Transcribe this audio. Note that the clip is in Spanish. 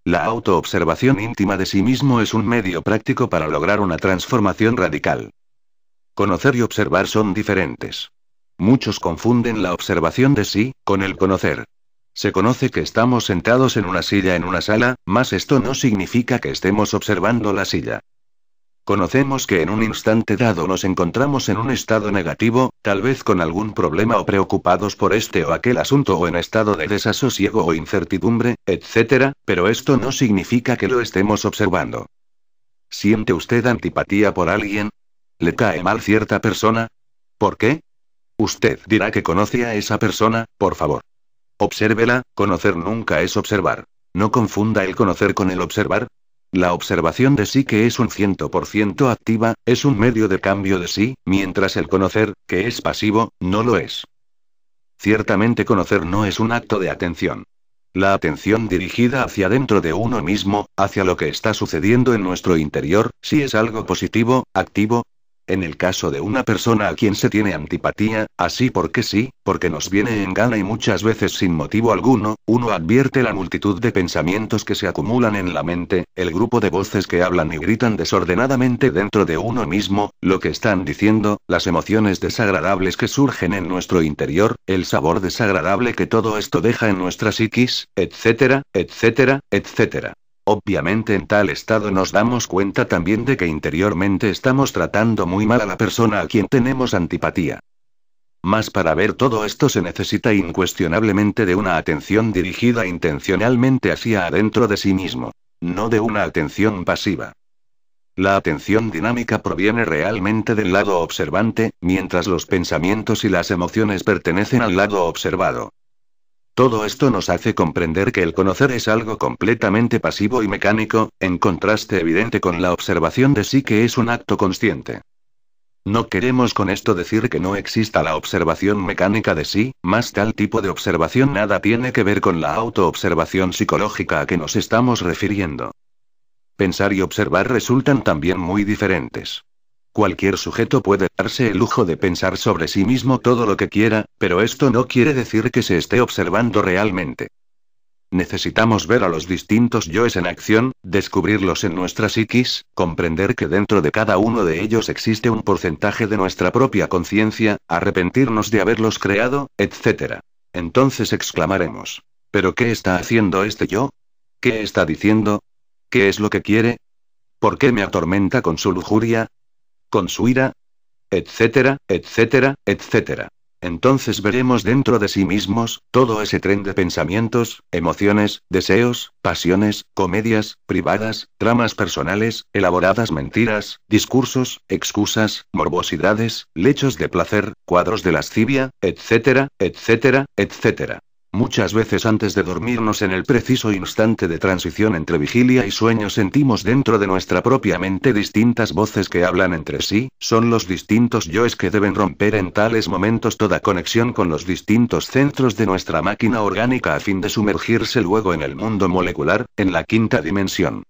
La autoobservación íntima de sí mismo es un medio práctico para lograr una transformación radical. Conocer y observar son diferentes. Muchos confunden la observación de sí con el conocer. Se conoce que estamos sentados en una silla en una sala, mas esto no significa que estemos observando la silla. Conocemos que en un instante dado nos encontramos en un estado negativo, tal vez con algún problema o preocupados por este o aquel asunto o en estado de desasosiego o incertidumbre, etc., pero esto no significa que lo estemos observando. ¿Siente usted antipatía por alguien? ¿Le cae mal cierta persona? ¿Por qué? Usted dirá que conoce a esa persona, por favor. Obsérvela, conocer nunca es observar. No confunda el conocer con el observar. La observación de sí, que es un 100% activa, es un medio de cambio de sí, mientras el conocer, que es pasivo, no lo es. Ciertamente conocer no es un acto de atención. La atención dirigida hacia dentro de uno mismo, hacia lo que está sucediendo en nuestro interior, sí es algo positivo, activo. En el caso de una persona a quien se tiene antipatía, así porque sí, porque nos viene en gana y muchas veces sin motivo alguno, uno advierte la multitud de pensamientos que se acumulan en la mente, el grupo de voces que hablan y gritan desordenadamente dentro de uno mismo, lo que están diciendo, las emociones desagradables que surgen en nuestro interior, el sabor desagradable que todo esto deja en nuestra psiquis, etcétera, etcétera, etcétera. Obviamente en tal estado nos damos cuenta también de que interiormente estamos tratando muy mal a la persona a quien tenemos antipatía. Mas para ver todo esto se necesita incuestionablemente de una atención dirigida intencionalmente hacia adentro de sí mismo. No de una atención pasiva. La atención dinámica proviene realmente del lado observante, mientras los pensamientos y las emociones pertenecen al lado observado. Todo esto nos hace comprender que el conocer es algo completamente pasivo y mecánico, en contraste evidente con la observación de sí, que es un acto consciente. No queremos con esto decir que no exista la observación mecánica de sí, mas tal tipo de observación nada tiene que ver con la autoobservación psicológica a que nos estamos refiriendo. Pensar y observar resultan también muy diferentes. Cualquier sujeto puede darse el lujo de pensar sobre sí mismo todo lo que quiera, pero esto no quiere decir que se esté observando realmente. Necesitamos ver a los distintos yoes en acción, descubrirlos en nuestra psiquis, comprender que dentro de cada uno de ellos existe un porcentaje de nuestra propia conciencia, arrepentirnos de haberlos creado, etc. Entonces exclamaremos: ¿pero qué está haciendo este yo? ¿Qué está diciendo? ¿Qué es lo que quiere? ¿Por qué me atormenta con su lujuria? ¿Con su ira? Etcétera, etcétera, etcétera. Entonces veremos dentro de sí mismos todo ese tren de pensamientos, emociones, deseos, pasiones, comedias privadas, tramas personales, elaboradas mentiras, discursos, excusas, morbosidades, lechos de placer, cuadros de lascivia, etcétera, etcétera, etcétera. Muchas veces antes de dormirnos, en el preciso instante de transición entre vigilia y sueño, sentimos dentro de nuestra propia mente distintas voces que hablan entre sí. Son los distintos yoes que deben romper en tales momentos toda conexión con los distintos centros de nuestra máquina orgánica a fin de sumergirse luego en el mundo molecular, en la quinta dimensión.